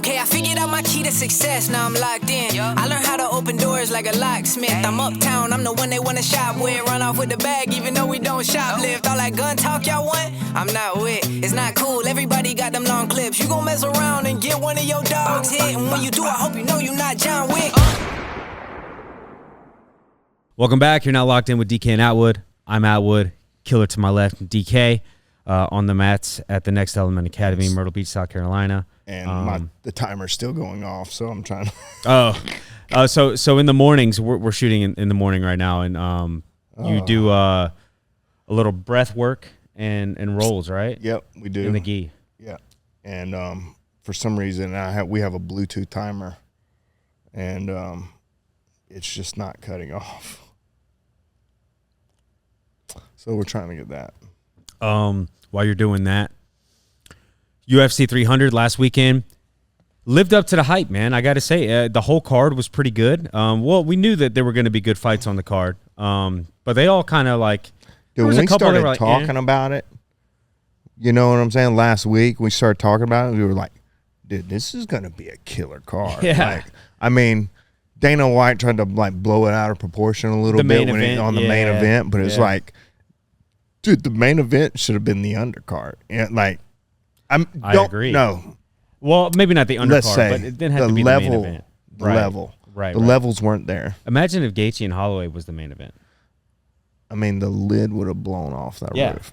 Okay, I figured out my key to success, now I'm locked in. I learned how to open doors like a locksmith. I'm uptown, I'm the one they wanna shop with. Run off with the bag even though we don't shoplift. All that gun talk y'all want, I'm not with. It's not cool, everybody got them long clips. You gon' mess around and get one of your dogs hit. And when you do, I hope you know you're not John Wick. Welcome back. You're now locked in with DK and Atwood. I'm Atwood. Killer to my left, DK, on the mats at the Next Element Academy, Myrtle Beach, South Carolina. And the timer's still going off, so I'm trying to. So in the mornings, we're shooting in the morning right now, and you do a little breath work and rolls, right? Yep, we do. In the gi. Yeah, and for some reason we have a Bluetooth timer, and it's just not cutting off. So we're trying to get that. While you're doing that, UFC 300 last weekend lived up to the hype, man. I got to say, the whole card was pretty good. Well, we knew that there were going to be good fights on the card, but they all kind of like. Dude, when we started talking about it, you know what I'm saying? Last week we started talking about it. We were like, dude, this is going to be a killer card. Yeah. Like, I mean, Dana White tried to like blow it out of proportion a little bit on the main event, but it's like, dude, the main event should have been the undercard. And like, I agree. No, well, maybe not the undercard, but it didn't have to be the main event. The levels weren't there. Imagine if Gaethje and Holloway was the main event. I mean, the lid would have blown off that roof.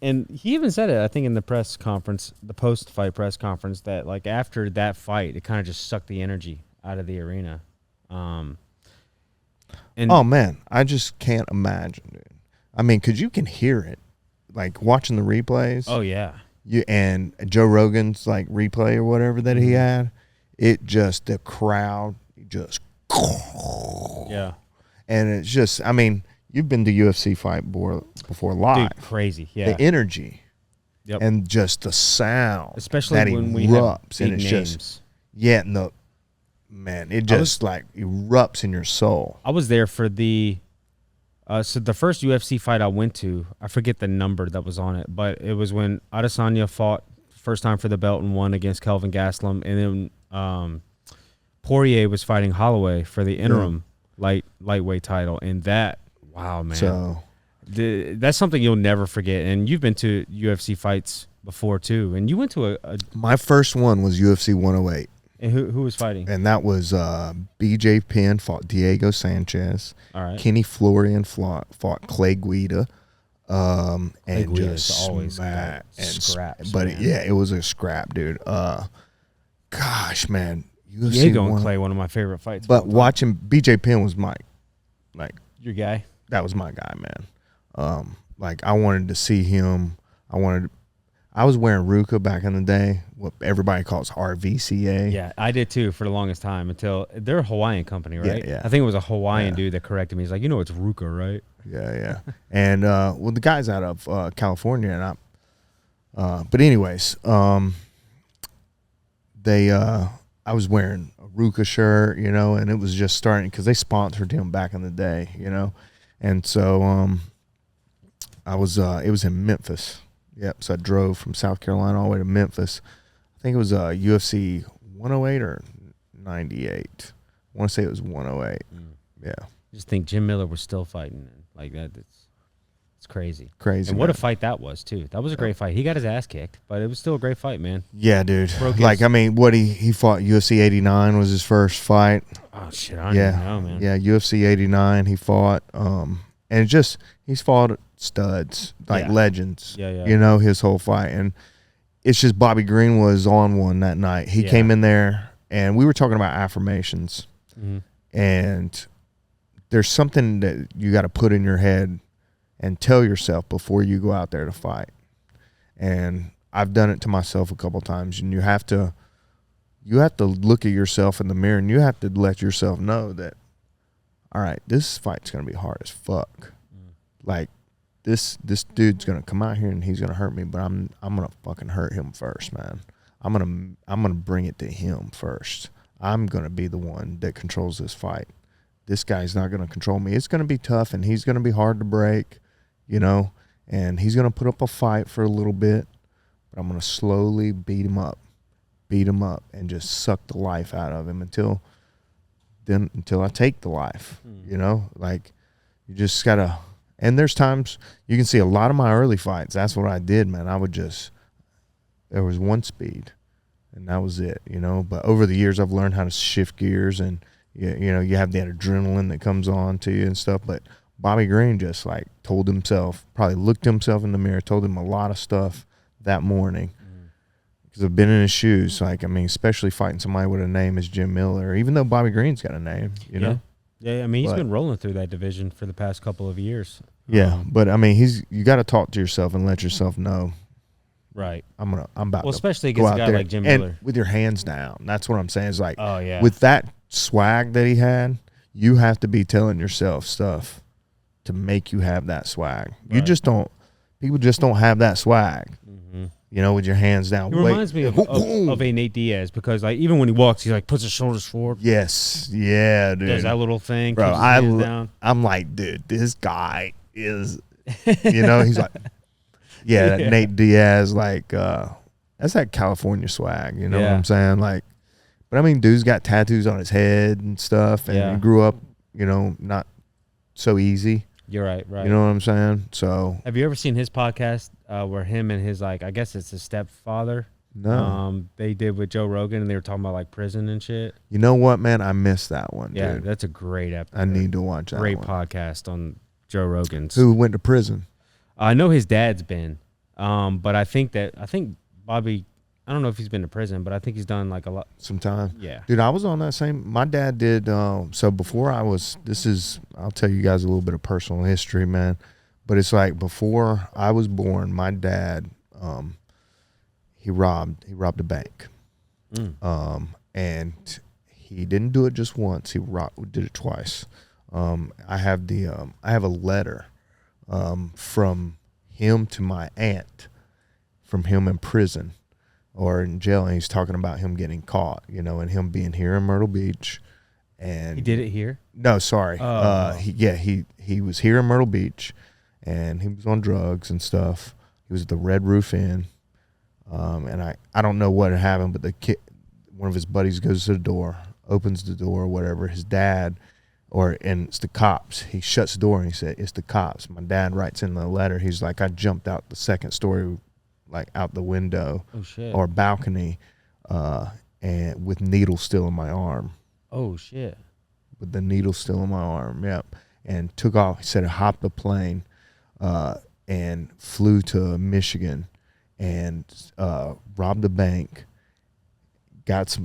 And he even said it, I think, in the press conference, the post-fight press conference, that like after that fight, it kind of just sucked the energy out of the arena. Oh man, I just can't imagine, dude. I mean, because you can hear it, like watching the replays. Oh yeah. And Joe Rogan's like replay or whatever that he had, it just, the crowd just. Yeah. And it's just, I mean, you've been to UFC fight before live. Dude, crazy, yeah. The energy. Yep. And just the sound. Especially that when we erupts, have big and it's names. Just, yeah, no, man, it just like erupts in your soul. I was there for the so the first UFC fight I went to, I forget the number that was on it, but it was when Adesanya fought first time for the belt and won against Kelvin Gastelum, and then Poirier was fighting Holloway for the interim lightweight title, and that, wow, man. So that's something you'll never forget. And you've been to UFC fights before too, and you went to my first one was UFC 108. And who was fighting? And that was BJ Penn fought Diego Sanchez. All right. Kenny Florian fought Clay Guida. And just always scraps. But it was a scrap, dude. Gosh, man. UFC Diego and Clay, one of my favorite fights. But watching BJ Penn was your guy. That was my guy, man. Like I wanted to see him. I was wearing Ruka back in the day, what everybody calls RVCA. Yeah, I did too for the longest time until they're a Hawaiian company, right? Yeah. I think it was a Hawaiian dude that corrected me. He's like, it's Ruka, right? Yeah. And the guy's out of California, and but anyways, I was wearing a Ruka shirt, and it was just starting because they sponsored him back in the day, and so it was in Memphis. Yep, so I drove from South Carolina all the way to Memphis. I think it was UFC 108 or 98. I want to say it was 108. Yeah. Just think Jim Miller was still fighting like that. It's crazy. Crazy. And what a fight that was too. That was a great fight. He got his ass kicked, but it was still a great fight, man. Yeah, dude. Like, I mean, what he fought UFC 89 was his first fight. Oh shit, I don't even know, man. Yeah, UFC 89 he fought. And he's fought studs, like legends. Yeah. His whole fight. And it's just Bobby Green was on one that night. He came in there, and we were talking about affirmations. Mm-hmm. And there's something that you got to put in your head and tell yourself before you go out there to fight. And I've done it to myself a couple times, and you have to look at yourself in the mirror, and you have to let yourself know that, all right, this fight's going to be hard as fuck. Like, this dude's going to come out here and he's going to hurt me, but I'm going to fucking hurt him first, man. I'm going to bring it to him first. I'm going to be the one that controls this fight. This guy's not going to control me. It's going to be tough, and he's going to be hard to break, and he's going to put up a fight for a little bit, but I'm going to slowly beat him up beat him up and just suck the life out of him until I take the life. You know, like you just gotta. And there's times you can see a lot of my early fights. That's what I did, man. There was one speed, and that was it. You know, but over the years I've learned how to shift gears, and you know, you have that adrenaline that comes on to you and stuff. But Bobby Green just like told himself, probably looked himself in the mirror, told him a lot of stuff that morning. Because I've been in his shoes. Like, I mean, especially fighting somebody with a name as Jim Miller, even though Bobby Green's got a name, you know? Yeah, I mean, he's been rolling through that division for the past couple of years. Yeah, but I mean, you got to talk to yourself and let yourself know. Right. I'm about Well, to especially against a guy like Jim Miller. With your hands down. That's what I'm saying. It's like, oh, yeah. with that swag that he had, you have to be telling yourself stuff to make you have that swag. Right. People just don't have that swag. Mm-hmm. You know, with your hands down. It reminds me of a Nate Diaz, because like even when he walks, he like puts his shoulders forward. Yes, yeah, dude. Does that little thing, bro. Down. I'm like, dude, this guy is, you know, he's like, yeah, that Nate Diaz, like, that's that California swag. You know what I'm saying? Like, but I mean, dude's got tattoos on his head and stuff, and he grew up, you know, not so easy. You're right. You know what I'm saying? So, have you ever seen his podcast where him and his, like, I guess it's his stepfather? No. They did with Joe Rogan, and they were talking about like prison and shit. You know what, man? I missed that one. Yeah, dude. That's a great episode. I need to watch that. Great podcast on Joe Rogan's. Who went to prison? I know his dad's been, but I think Bobby. I don't know if he's been to prison, but I think he's done like a lot. Some time. Yeah. Dude, I was on that same. My dad did. So before I'll tell you guys a little bit of personal history, man. But it's like before I was born, my dad, he robbed a bank. And he didn't do it just once. He did it twice. I have a letter from him to my aunt, from him in prison or in jail, and he's talking about him getting caught, you know, and him being here in Myrtle Beach. And he did it here? No, sorry. He was here in Myrtle Beach, and he was on drugs and stuff. He was at the Red Roof Inn, and I don't know what had happened, but one of his buddies goes to the door, opens the door, whatever. His dad, and it's the cops. He shuts the door and he said, "It's the cops." My dad writes in the letter, he's like, "I jumped out the second story, like out the window or balcony, and with needles still in my arm." Oh shit! With the needle still in my arm, yep. And took off. He said, "I hopped a plane, and flew to Michigan, and robbed a bank, got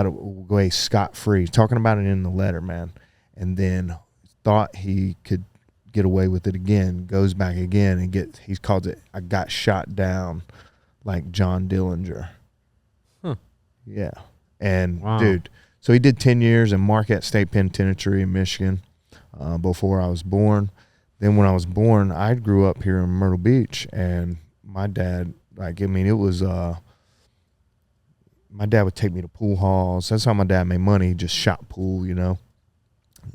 away scot-free." Talking about it in the letter, man. And then thought he could get away with it again. Goes back again and he calls it, "I got shot down like John Dillinger." Huh. Yeah. And wow. Dude, so he did 10 years in Marquette State Penitentiary in Michigan before I was born. Then when I was born, I grew up here in Myrtle Beach, and my dad, like, I mean, it was, my dad would take me to pool halls. That's how my dad made money. He just shot pool, you know.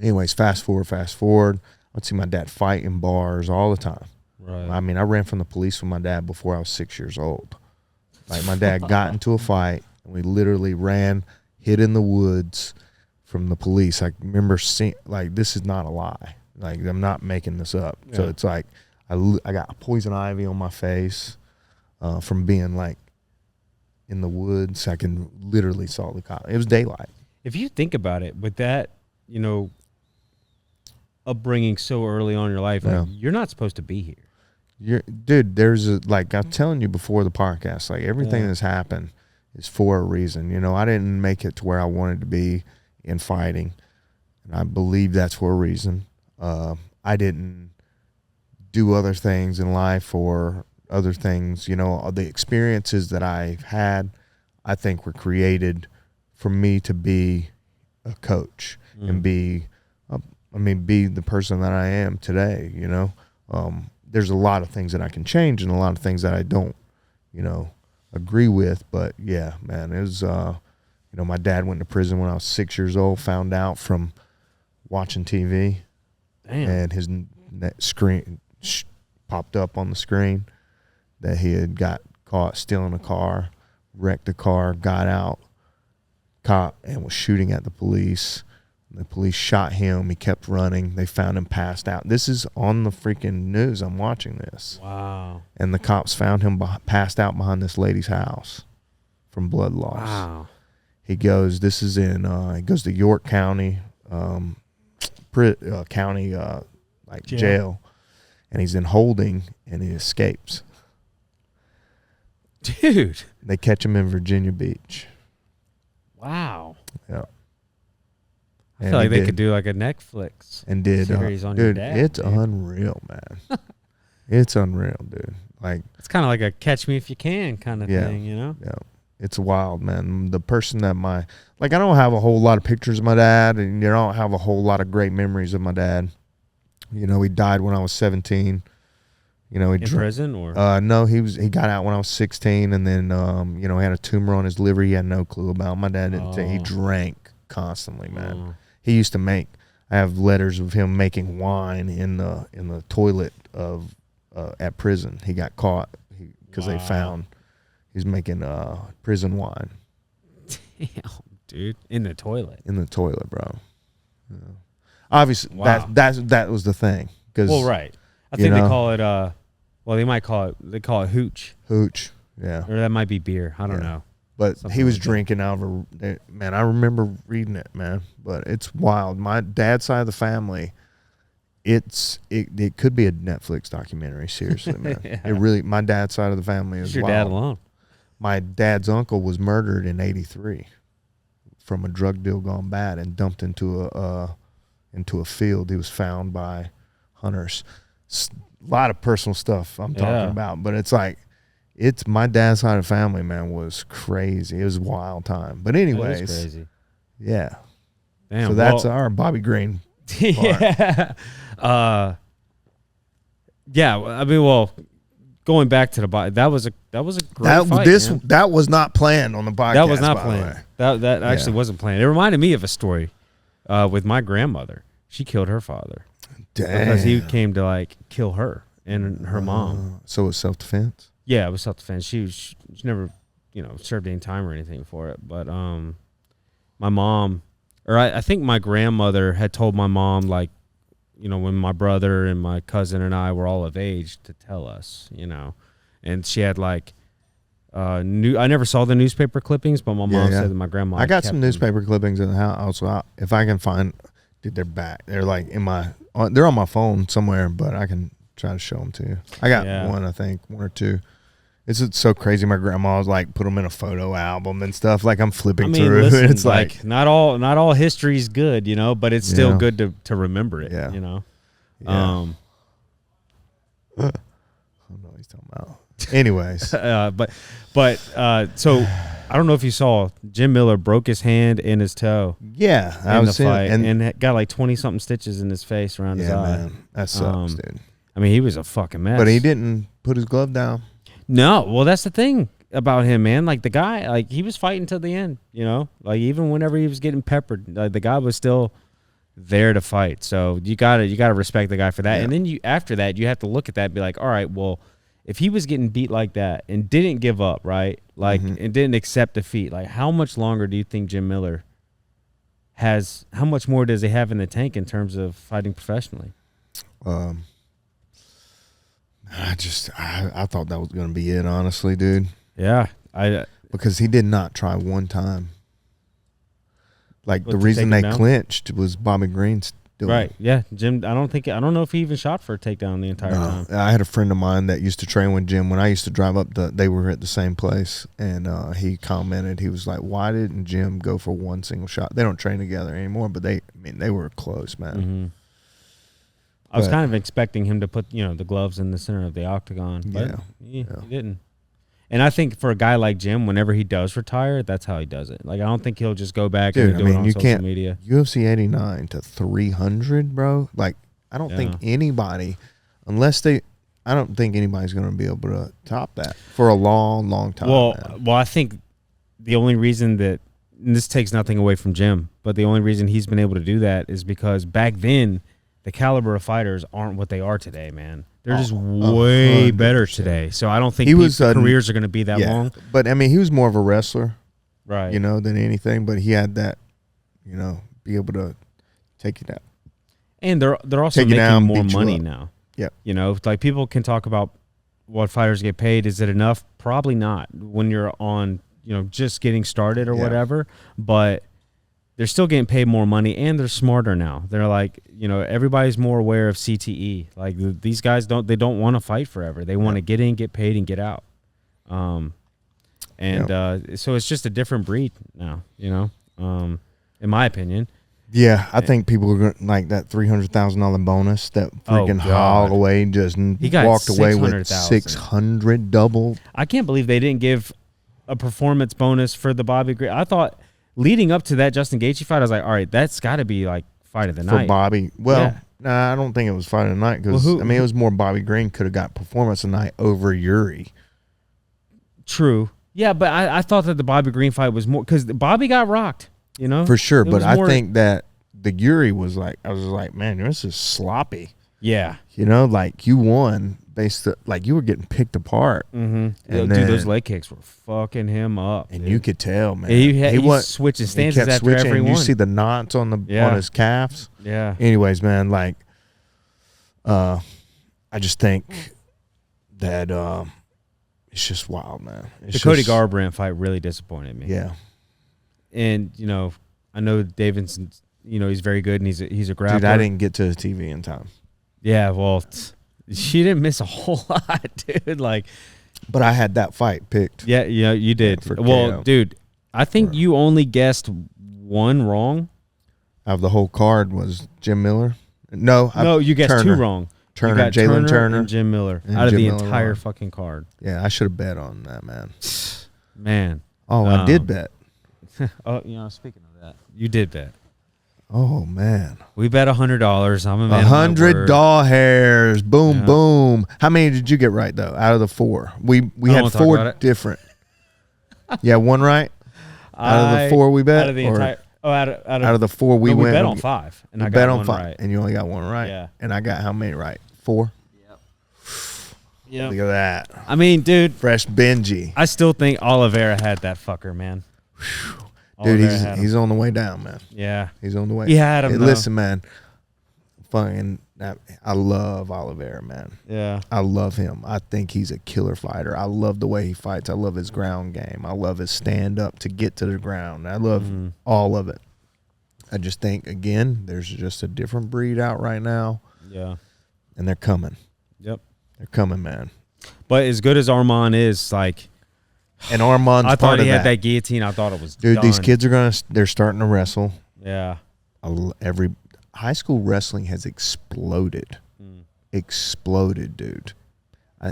Anyways, fast forward. I'd see my dad fight in bars all the time. Right. I mean, I ran from the police with my dad before I was 6 years old. Like, my dad got into a fight, and we literally hid in the woods from the police. I remember seeing, like, this is not a lie. Like, I'm not making this up. Yeah. So it's like I got poison ivy on my face from being, like, in the woods. I can literally saw the cop. It was daylight. If you think about it, with that, you know, upbringing so early on in your life, like, you're not supposed to be here. Dude, like I'm telling you before the podcast, like, everything that's happened is for a reason. You know, I didn't make it to where I wanted to be in fighting, and I believe that's for a reason. I didn't do other things in life or other things, you know. The experiences that I've had, I think, were created for me to be a coach and be the person that I am today, you know. There's a lot of things that I can change and a lot of things that I don't, you know, agree with. But yeah, man, it was, you know, my dad went to prison when I was 6 years old, found out from watching TV. Damn. And his screen popped up on the screen that he had got caught stealing a car wrecked the car, got out, cop, and was shooting at the police. The police shot him. He kept running. They found him passed out. This is on the freaking news. I'm watching this. Wow. And the cops found him passed out behind this lady's house from blood loss. Wow. He goes, this is in, he goes to York County, jail. And he's in holding, and he escapes. Dude. They catch him in Virginia Beach. Wow. Yeah. I feel like they could do like a Netflix series on your dad. It's dude. unreal, man. It's unreal, dude. Like, it's kind of like a catch me if you can kind of thing, you know? Yeah. It's wild, man. The person that I don't have a whole lot of pictures of my dad, and I don't have a whole lot of great memories of my dad. You know, he died when I was 17. You know, in prison or no, he got out when I was 16, and then he had a tumor on his liver. He had no clue about. My dad didn't say. He drank constantly, man. He used to make. I have letters of him making wine in the toilet of at prison. He got caught because they found he's making prison wine. Damn, dude, in the toilet. In the toilet, bro. Yeah. Obviously, that was the thing. Right. I think they call it. They might call it hooch. Hooch, yeah. Or that might be beer. I don't know. But he was drinking out of man, I remember reading it, man. But it's wild. My dad's side of the family, it could be a Netflix documentary, seriously, man. Yeah. It really, my dad's side of the family is your wild. Dad alone. My dad's uncle was murdered in '83 from a drug deal gone bad and dumped into a field. He was found by hunters. A lot of personal stuff I'm talking about, but it's like, it's my dad's side of the family, man, was crazy. It was a wild time. But anyways, crazy. Yeah. Damn, so that's our Bobby Green part. Yeah. I mean, going back to the Bobby, that was a great fight. That was not planned on the podcast. That was not planned. That actually wasn't planned. It reminded me of a story with my grandmother. She killed her father. Damn. Because he came to like kill her and her mom. So it was self-defense? Yeah, it was self-defense. She never, served any time or anything for it. But my mom, or I think my grandmother had told my mom, like, when my brother and my cousin and I were all of age to tell us, and she had like I never saw the newspaper clippings, but my mom said that my grandma. I got some newspaper clippings in the house. So if I can find, dude, they're back. They're like they're on my phone somewhere, but I can try to show them to you. I got one, I think, one or two. It's so crazy. My grandma was like, put them in a photo album and stuff. Like I'm flipping through. Listen, it's like not all history is good, but it's still good to remember it. Yeah. Yeah. I don't know what he's talking about. Anyways, so I don't know if you saw, Jim Miller broke his hand and his toe. Yeah, in the fight, and got like 20-something stitches in his face around his eye. Man, that sucks, dude. I mean, he was a fucking mess. But he didn't put his glove down. No, well, that's the thing about him, man. Like the guy, like he was fighting till the end. Like even whenever he was getting peppered, like, the guy was still there to fight. So you gotta respect the guy for that. Yeah. And then after that, you have to look at that and be like, all right, well, if he was getting beat like that and didn't give up, right? Like, and didn't accept defeat, like how much longer do you think Jim Miller has? How much more does he have in the tank in terms of fighting professionally? I thought that was going to be it, honestly, dude. Yeah. Because he did not try one time. Like, the reason they clinched was Bobby Green's doing. Right, yeah. Jim, I don't know if he even shot for a takedown the entire time. I had a friend of mine that used to train with Jim. When I used to drive up, they were at the same place, and he commented, he was like, why didn't Jim go for one single shot? They don't train together anymore, but they were close, man. Mm-hmm. I was kind of expecting him to put, the gloves in the center of the octagon, but he didn't. And I think for a guy like Jim, whenever he does retire, that's how he does it. Like, I don't think he'll just go back and do it on social media. UFC 89 to 300, bro. Like, I don't think anybody, I don't think anybody's going to be able to top that for a long, long time. Well, I think the only reason that, and this takes nothing away from Jim, but the only reason he's been able to do that is because back then, the caliber of fighters aren't what they are today, man. They're just way better today. So I don't think careers are going to be that long. But I mean, he was more of a wrestler, right? Than anything. But he had that, be able to take it out. And they're also making more money now. Yeah. Like people can talk about what fighters get paid. Is it enough? Probably not when you're on, just getting started or whatever. But they're still getting paid more money, and they're smarter now. They're like, everybody's more aware of CTE. Like these guys don't want to fight forever. They want to get in, get paid, and get out. So it's just a different breed now, in my opinion. Yeah, I think people are going like that $300,000 bonus that freaking Holloway just walked away with 600 double. I can't believe they didn't give a performance bonus for the Bobby Green. I thought leading up to that Justin Gaethje fight, I was like, all right, that's got to be like fight of the night for Bobby. Well, nah, I don't think it was fight of the night because it was more Bobby Green could have got performance of the night over Yuri. True. Yeah, but I thought that the Bobby Green fight was more because Bobby got rocked. For sure, but I think that the Yuri was like, I was like, man, this is sloppy. Yeah. Like you won based like you were getting picked apart. Mm-hmm. And dude, those leg kicks were fucking him up. And you could tell, man. He was switching stances after switching, every one. You see the knots on his calves. Yeah. Anyways, man, like, I just think that it's just wild, man. The Cody Garbrandt fight really disappointed me. Yeah. And I know Davidson. He's very good, and he's a grappler. Dude, I didn't get to the TV in time. Yeah, well, she didn't miss a whole lot, dude. Like, but I had that fight picked. Yeah, you did. Well, KO. Dude, I think you only guessed one wrong. Out of the whole card was Jim Miller. No, you guessed Turner. 2 wrong. Turner, Jalen Turner, and Jim Miller out of the entire fucking card. Yeah, I should have bet on that, man. Man. Oh, I did bet. Speaking of that, you did bet. Oh man, we bet $100. I'm a man. $100 doll hairs. Boom, boom. How many did you get right though? Out of the 4, we had 4 different. Yeah, one right. Out of the 4 we bet. Out of the entire. Oh, out of the 4 we went. We bet on 5, and I got on one 5, right. and you only got one right. Yeah. And I got how many right? 4. Yep. Look at that. I mean, dude. Fresh Benji. I still think Oliveira had that fucker, man. Dude, he's on the way down, man. Yeah. He's on the way. He had him. Listen, man. I love Oliveira, man. Yeah. I love him. I think he's a killer fighter. I love the way he fights. I love his ground game. I love his stand up to get to the ground. I love all of it. I just think, again, there's just a different breed out right now. Yeah. And they're coming. Yep. They're coming, man. But as good as Armand is, like, and Armand's I thought part he of had that guillotine. I thought it was dude. done. These kids they're starting to wrestle. Yeah. Every high school wrestling has exploded. Exploded, dude.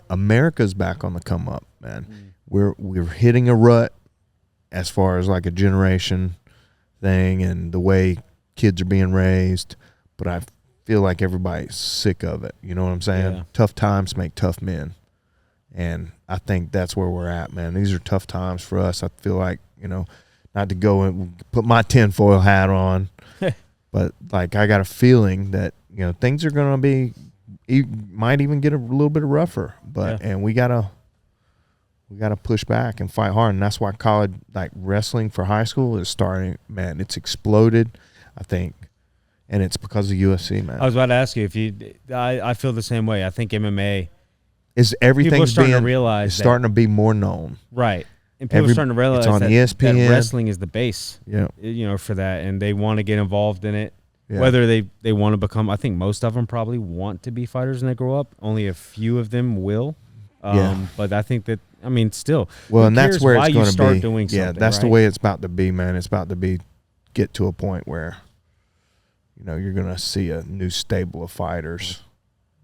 America's back on the come up, man. We're hitting a rut as far as like a generation thing and the way kids are being raised, but I feel like everybody's sick of it. You know what I'm saying? Yeah. Tough times make tough men. And I think that's where we're at, man. These are tough times for us. I feel like, not to go and put my tinfoil hat on, but like I got a feeling that, things are going to be, might even get a little bit rougher, but, and we got to push back and fight hard. And that's why college, like wrestling for high school is starting, man, it's exploded, I think. And it's because of UFC, man. I was about to ask you I feel the same way. I think MMA is everything's starting to realize starting to be more known, right? And people are starting to realize it's on that, ESPN. That wrestling is the base, for that, and they want to get involved in it. Yeah. Whether they want to become, I think most of them probably want to be fighters when they grow up. Only a few of them will. But I think that still. Well, and that's where it's going to be. Start doing something, that's the way it's about to be, man. It's about to get to a point where, you're going to see a new stable of fighters.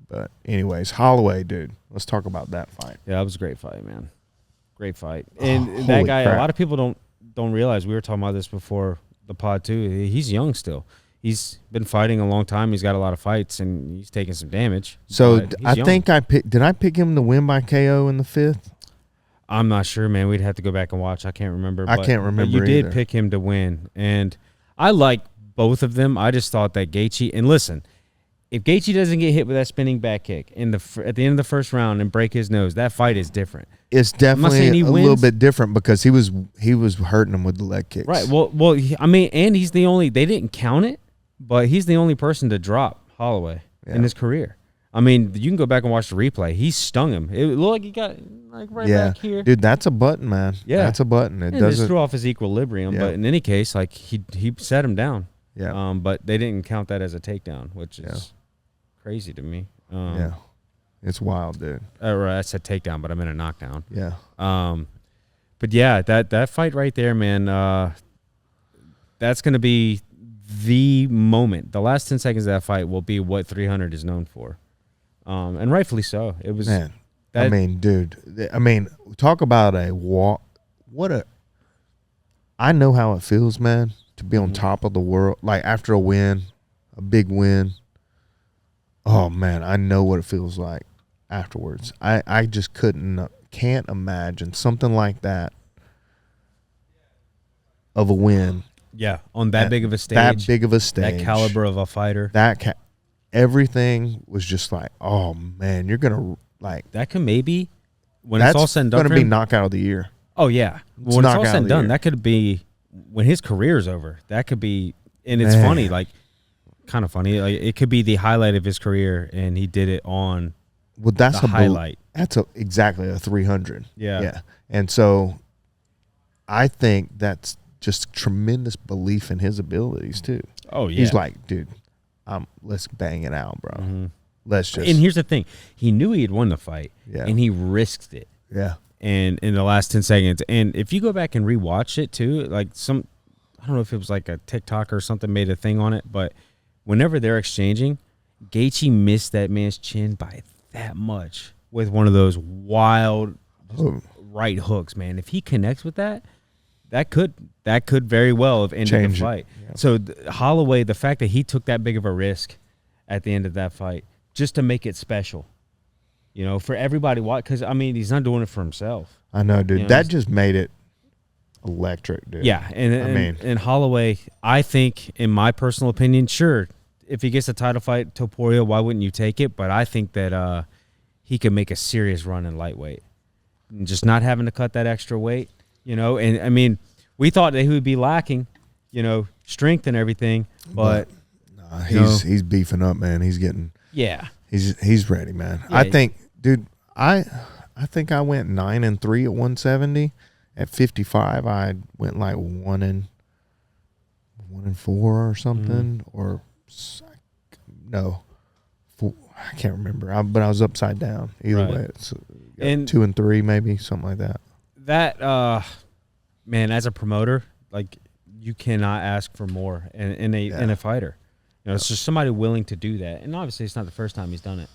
But anyways, Holloway, dude, let's talk about that fight. Yeah, that was a great fight, man. Great fight. And that guy, crap. A lot of people don't realize, we were talking about this before the pod too, he's young still. He's been fighting a long time. He's got a lot of fights, and he's taking some damage. So I think did I pick him to win by KO in the 5th? I'm not sure, man. We'd have to go back and watch. I can't remember. I can't remember But you either. did pick him to win, and I like both of them. I just thought that Gaethje, and listen, if Gaethje doesn't get hit with that spinning back kick at the end of the first round and break his nose, that fight is different. It's definitely saying he a wins. little bit different because he was hurting him with the leg kicks. Right. Well, I mean, and he's the only. They didn't count it, but he's the only person to drop Holloway in his career. I mean, you can go back and watch the replay. He stung him. It looked like he got like right back here. Dude, that's a button, man. Yeah, that's a button. It just doesn't threw off his equilibrium. But in any case, like he set him down. Yeah. But they didn't count that as a takedown, which is crazy to me. It's wild, dude. I said takedown, but I meant a knockdown. Yeah. But yeah, that fight right there, man. That's gonna be the moment. The last 10 seconds of that fight will be what 300 is known for. And rightfully so. It was. Man, I mean, dude. I mean, talk about a walk. I know how it feels, man, to be on top of the world. Like after a win, a big win. Oh man, I know what it feels like afterwards. I just can't imagine something like that of a win. Yeah, on that big of a stage. That big of a stage. That caliber of a fighter. Everything was just like, oh man, you're gonna like that. Can maybe when it's all said and done, gonna be knockout of the year. Oh yeah, when it's all said and done, that could be when his career's over. That could be, and it's funny, like kind of funny. Like it could be the highlight of his career, and he did it on. Well, that's the highlight. That's exactly a 300. Yeah, and so I think that's just tremendous belief in his abilities too. Oh yeah, he's like, dude. Let's bang it out, bro. Mm-hmm. Let's just. And here's the thing: he knew he had won the fight, and he risked it. Yeah. And in the last 10 seconds, and if you go back and rewatch it too, like I don't know if it was like a TikTok or something made a thing on it, but whenever they're exchanging, Gaethje missed that man's chin by that much with one of those wild right hooks, man. If he connects with that. That could very well have ended the fight. Yep. So Holloway, the fact that he took that big of a risk at the end of that fight, just to make it special, for everybody. Because I mean, he's not doing it for himself. I know, dude. That just made it electric, dude. Yeah, and Holloway, I think, in my personal opinion, sure, if he gets a title fight, Topuria, why wouldn't you take it? But I think that he could make a serious run in lightweight, and just not having to cut that extra weight. And I mean, we thought that he would be lacking, strength and everything, but he's beefing up, man. He's getting he's ready, man. Yeah, I think, dude, I think I went 9-3 at 170. At 55, I went like 1-4 or something, or no, I can't remember. But I was upside down. Either way, it's 2-3 maybe, something like that. That man, as a promoter, like you cannot ask for more in a fighter. It's just somebody willing to do that, and obviously it's not the first time he's done it.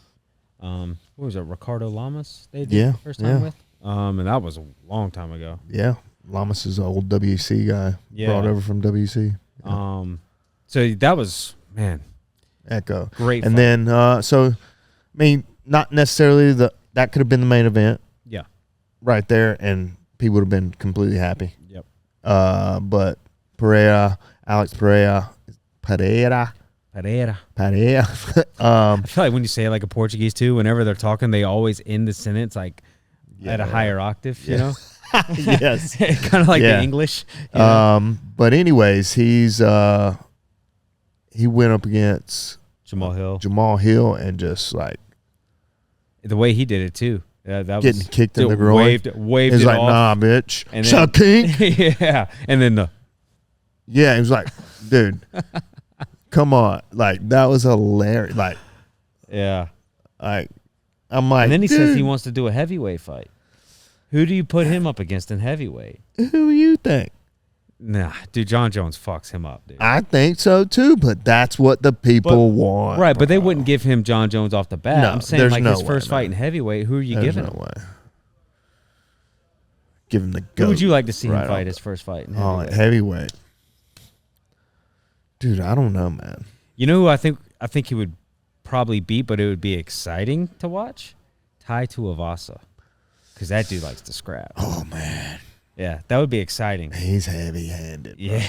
What was it, Ricardo Lamas? They did the first time with, and that was a long time ago. Yeah, Lamas is an old WC guy, brought over from WC. So that was Echo great. And fight. Then so I mean, not necessarily that could have been the main event. Yeah, right there, and people would have been completely happy. Yep. But Alex Pereira. I feel like when you say it like a Portuguese too, whenever they're talking, they always end the sentence like at a higher octave, Yes. Kind of like the English. But anyways, he went up against Jamal Hill, and just like the way he did it too. That getting was, kicked in the groin. Waved He's it like, off. nah, bitch. And Suck kink. And then he was like, dude, come on. Like, that was hilarious. Like, I'm like, and then he dude, says he wants to do a heavyweight fight. Who do you put him up against in heavyweight? Who do you think? Nah, dude, John Jones fucks him up, dude. I think so too, but that's what the people want. Right, bro. but they wouldn't give him John Jones off the bat. No, I'm saying like his way, first fight in heavyweight, who are you giving him? Way. Give him the goat. Who would you like to see right him fight his first fight in heavyweight? heavyweight? Dude, I don't know, man. You know who I think he would probably beat, but it would be exciting to watch? Tai Tuivasa. Because that dude likes to scrap. Oh, man. Yeah, that would be exciting. He's heavy-handed. Yeah.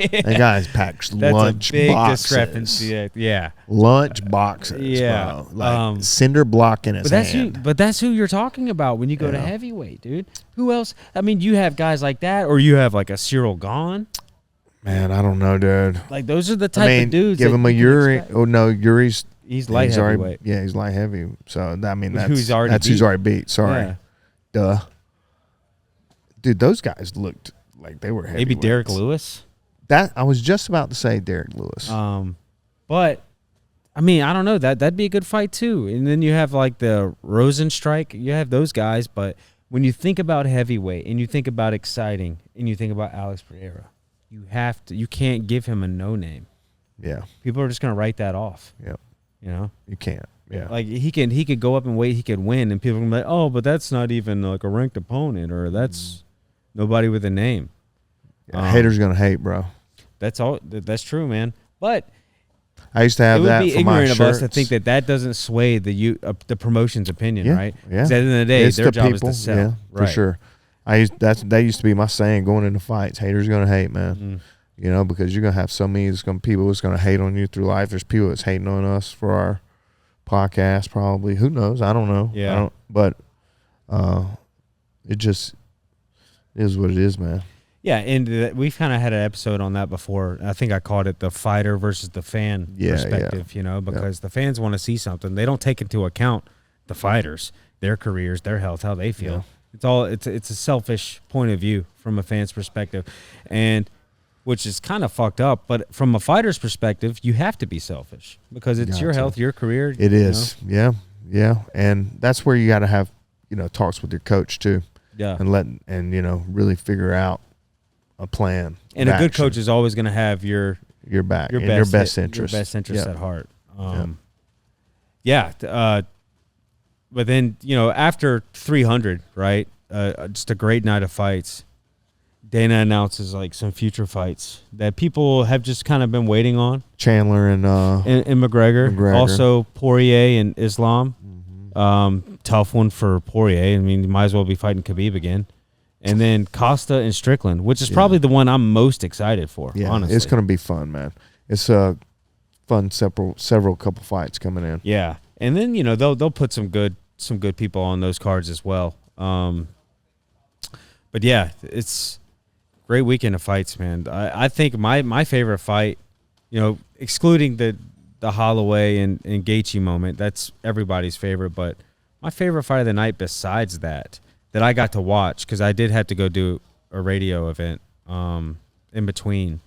That guy's packed That's lunch a big boxes. discrepancy. Yeah. Lunch boxes, Yeah. bro. Like cinder block in his But that's hand. but that's who you're talking about when you go to Yeah. heavyweight, dude. Who else? I mean, you have guys like that, or you have like a Cyril Gahn. Man, I don't know, dude. Like those are the type of dudes. Give that him a you can Yuri. expect. Oh no, Yuri's He's light already, heavyweight. yeah, he's light heavy. So I mean, that's Who's already that's who's beat. already beat. Sorry, Yeah. duh. Dude, those guys looked like they were heavy. Maybe Derek Lewis. That I was just about to say, Derek Lewis. But I mean, I don't know. That'd be a good fight too. And then you have like the Rosenstrike. You have those guys, but when you think about heavyweight and you think about exciting and you think about Alex Pereira, you can't give him a no name. Yeah, People are just gonna write that off. yeah, You know, you can't. Yeah, like he could go up and wait, he could win, and people are gonna be like, oh, but that's not even like a ranked opponent, or that's nobody with a name. yeah, haters gonna hate, bro. That's all. That's true, man. But I used to have it would that be for my ignorant of us to shirts. think that doesn't sway the promotion's opinion, Yeah, right? yeah. 'Cause at the end of the day, It's their the job people, is to sell. yeah, for Right. sure. That used to be my saying going into fights. Haters gonna hate, man. Mm. You know, because you're gonna have so many people that's gonna hate on you through life. There's people that's hating on us for our podcast, probably. Who knows? I don't know. Yeah. But it just is what it is, man. Yeah, and we've kind of had an episode on that before. I think I called it the fighter versus the fan perspective, you know, because the fans want to see something. They don't take into account the fighters, their careers, their health, how they feel. Yeah. It's a selfish point of view from a fan's perspective, and which is kind of fucked up. But from a fighter's perspective, you have to be selfish because it's your health, your career. It is. Yeah. Yeah. And that's where you got to have, talks with your coach too. Yeah. And really figure out a plan. And a good coach is always going to have your back, your in best interest. Your best interest Yeah. at heart. But then, after 300, right? Just a great night of fights. Dana announces like some future fights that people have just kind of been waiting on. Chandler and McGregor. Also Poirier and Islam. Tough one for Poirier. I mean, you might as well be fighting Khabib again. And then Costa and Strickland, which is probably the one I'm most excited for. Yeah, honestly, it's going to be fun, man. It's a fun several couple fights coming in. Yeah, and then they'll put some good people on those cards as well. But yeah, it's great weekend of fights, man. I think my favorite fight, excluding the Holloway and Gaethje moment, that's everybody's favorite. But my favorite fight of the night, besides that I got to watch, because I did have to go do a radio event in between.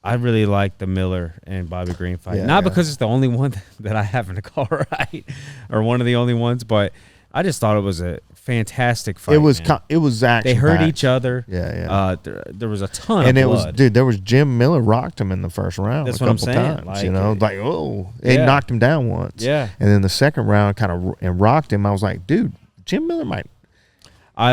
I really like the Miller and Bobby Green fight. Not because it's the only one that I happen to call right, or one of the only ones, but I just thought it was a fantastic fight. It was action. They hurt each other. Yeah. There was a ton and of it blood. there was Jim Miller rocked him in the first round. That's a what I'm couple saying. times. Like, he knocked him down once. Yeah. And then the second round kind of and rocked him. I was like, dude, Jim Miller might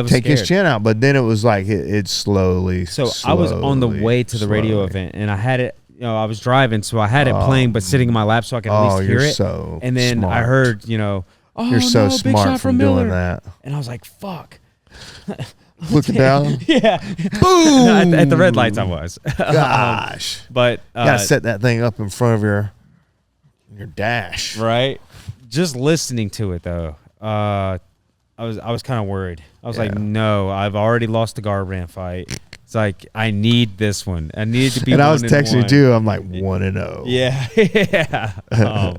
take his chin out, but then it was like it slowly. So I was on the way to the radio event, and I had it. I was driving, so I had it playing, but sitting in my lap, so I could at least hear it. So and then smart. I heard, oh, you're so no, big smart shot from Miller. doing that. And I was like, fuck. Looking down, yeah, boom. at the red lights, I was. Gosh, but you gotta set that thing up in front of your dash, right? Just listening to it though, I was kind of worried. I was like, no, I've already lost the Garbrandt fight. It's like I need this one. I need to be. And I was texting 1-1. you. I'm like 1-0. Yeah, yeah.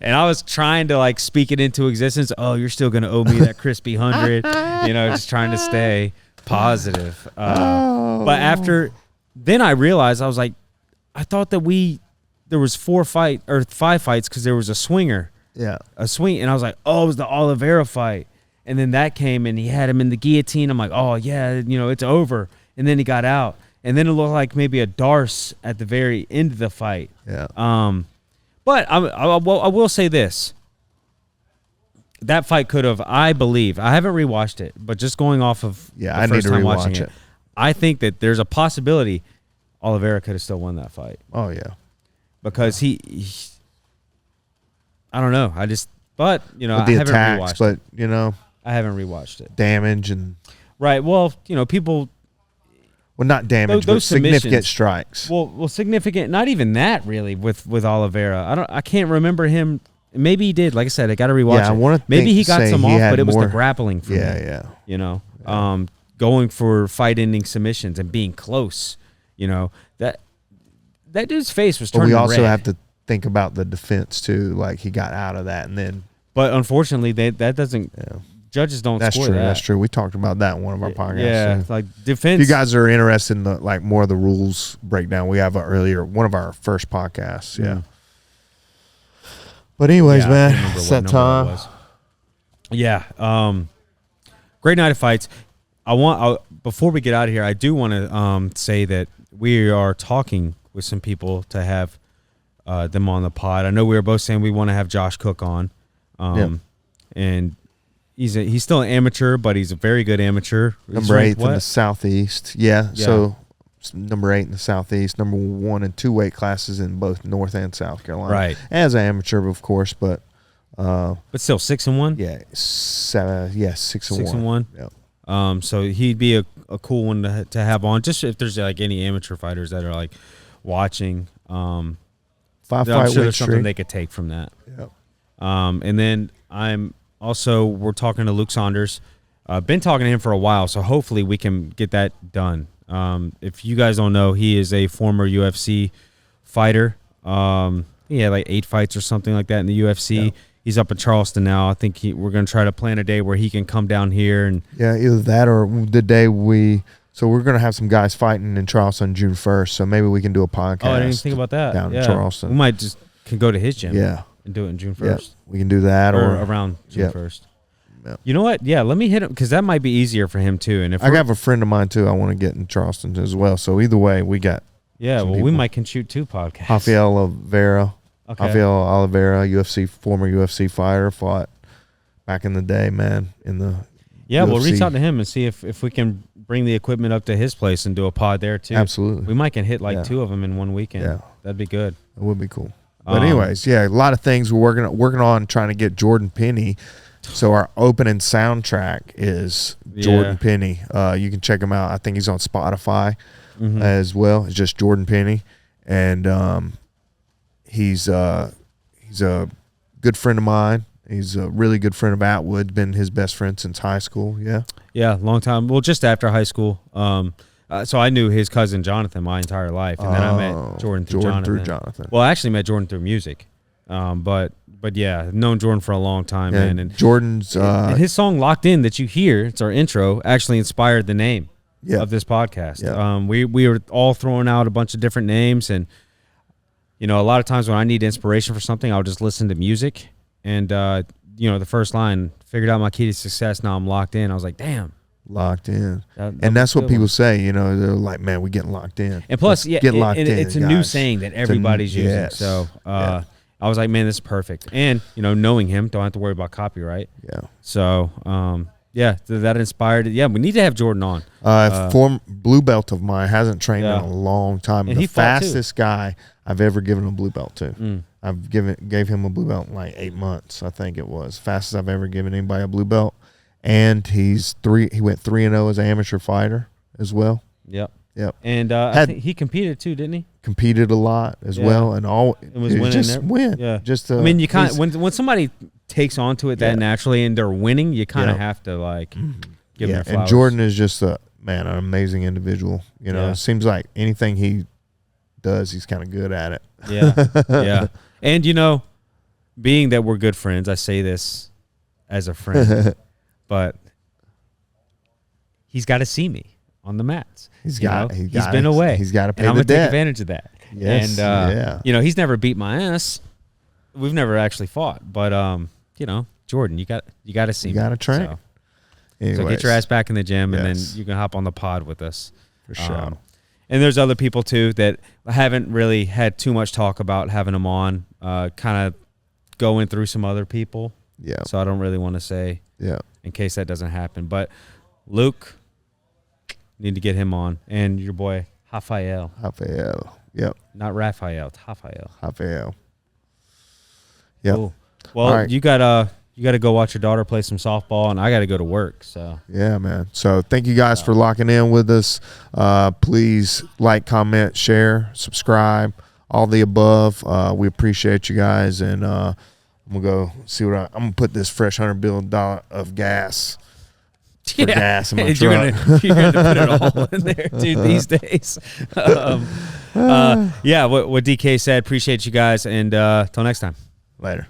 And I was trying to like speak it into existence. Oh, you're still gonna owe me that crispy 100. Just trying to stay positive. But then I realized I was like, I thought that there was 5 fights because there was a swinger. Yeah. A swing, and I was like, oh, it was the Oliveira fight. And then that came, and he had him in the guillotine. I'm like, oh, yeah, it's over. And then he got out. And then it looked like maybe a Darce at the very end of the fight. Yeah. But I will say this. That fight could have, I believe, I haven't rewatched it, but just going off of the I need first to time rewatch watching it, I think that there's a possibility Oliveira could have still won that fight. Oh, yeah. Because he I don't know. But With I the haven't attacks, rewatched but I haven't rewatched it. damage and Right. Well, people. Well, not damage, those but significant submissions. strikes. Well, significant. Not even that really with Oliveira. I can't remember him. Maybe he did. Like I said, I got to rewatch Yeah, I it. wanna Maybe he got say some he off, had but it was the more- grappling for me. Yeah. You know, going for fight-ending submissions and being close. You know, that dude's face was But turning we also red. have to think about the defense too. Like he got out of that, and then But unfortunately, that doesn't. yeah. Judges don't That's score true. that. That's true. We talked about that in one of our podcasts. Yeah, too. like If defense. you guys are interested in the like more of the rules breakdown, we have one of our first podcasts. Yeah. But anyways, Yeah, I man, can't remember it's what that number time. was. Yeah. Great night of fights. Before we get out of here, I do want to say that we are talking with some people to have them on the pod. I know we were both saying we want to have Josh Cook on, and he's still an amateur, but he's a very good amateur. Number 8 in the Southeast. Yeah. Yeah. So number 8 in the Southeast, number 1 and 2 weight classes in both North and South Carolina. Right. As an amateur, of course, but but still 6-1. yeah, 6-1. 6-1. Yep. So he'd be a cool one to have on. Just if there's like any amateur fighters that are like watching, 5 I'm fight sure win there's something streak. they could take from that. Yep. And then we're talking to Luke Saunders. Been talking to him for a while, so hopefully we can get that done. If you guys don't know, he is a former UFC fighter. He had like 8 fights or something like that in the UFC. Yeah. He's up in Charleston now. I think we're going to try to plan a day where he can come down here and Yeah, either that or the day so we're going to have some guys fighting in Charleston June 1st, so maybe we can do a podcast. I didn't even think about that. down in Yeah. Charleston. We might can go to his gym. Yeah. And do it in June 1st. Yeah, we can do that or or around June yeah. 1st. Yeah. You know what? Yeah, let me hit him because that might be easier for him too. And if I have a friend of mine too I want to get in Charleston as well. So either way, we got some we people. might can shoot 2 podcasts. Rafael Oliveira. Okay. Rafael Oliveira, former UFC fighter, fought back in the day, man, in the Yeah, UFC. we'll reach out to him and see if we can bring the equipment up to his place and do a pod there too. Absolutely. We might can hit like Yeah. 2 of them in one weekend. Yeah. That'd be good. It would be cool. But anyways, yeah, a lot of things we're working on trying to get Jordan Penny. So our opening soundtrack is Jordan Penny. You can check him out. I think he's on Spotify as well. It's just Jordan Penny, and he's a good friend of mine. He's a really good friend of Atwood. Been his best friend since high school. Yeah. Yeah, long time. Well, just after high school. So I knew his cousin Jonathan my entire life, and then I met Jordan through Jonathan. Well, I actually met Jordan through music, but yeah, I've known Jordan for a long time, Yeah, man. And Jordan's and his song "Locked In" that you hear, it's our intro, actually inspired the name of this podcast. Yeah. We were all throwing out a bunch of different names, and a lot of times when I need inspiration for something, I'll just listen to music, and the first line, figured out my key to success. Now I'm locked in. I was like, damn. Locked in. That And that's was a what good people one. say, they're like, man, we're getting locked in. And plus, Let's get locked in, it's a new guys. saying that everybody's using. yes. So Yeah. I was like, man, this is perfect. And, knowing him, don't have to worry about copyright. Yeah. So, that inspired it. Yeah, we need to have Jordan on. Former blue belt of mine hasn't trained Yeah. in a long time. And the he fought, too. fastest guy I've ever given a blue belt to. I've gave him a blue belt in like 8 months, I think it was. Fastest I've ever given anybody a blue belt. And he went 3-0 as an amateur fighter as well. Yep. Yep. And I think he competed too, didn't he? Competed a lot as Yeah. well, and all It was it winning just there. win. Yeah. Just I mean, you kind of when somebody takes onto it that Yeah. naturally and they're winning, you kind of Yeah. have to give them their and flowers. Jordan is just an amazing individual. Yeah. It seems like anything he does, he's kind of good at it. Yeah, yeah. And being that we're good friends, I say this as a friend, but he's got to see me on the mats. He's been away. He's got to pay and I'm the gonna take debt. advantage of that. Yes, And he's never beat my ass. We've never actually fought, but Jordan, you got to see me. You got to train. So Anyways, get your ass back in the gym, and Yes. then you can hop on the pod with us. for sure. And there's other people too that I haven't really had too much talk about having them on. Kind of going through some other people. Yeah. So I don't really want to say Yeah. in case that doesn't happen. But Luke, need to get him on, and your boy Rafael, Yep. not Raphael, it's Rafael. Yep. Cool. Well, All right. you got you got to go watch your daughter play some softball, and I got to go to work. So yeah, man. So thank you guys for locking in with us. Please like, comment, share, subscribe, all the above. We appreciate you guys, and I'm gonna go see what I'm gonna put this fresh $100 billion of gas. For gas in my truck. You're gonna put it all in there, dude. These days. What DK said. Appreciate you guys, and till next time. Later.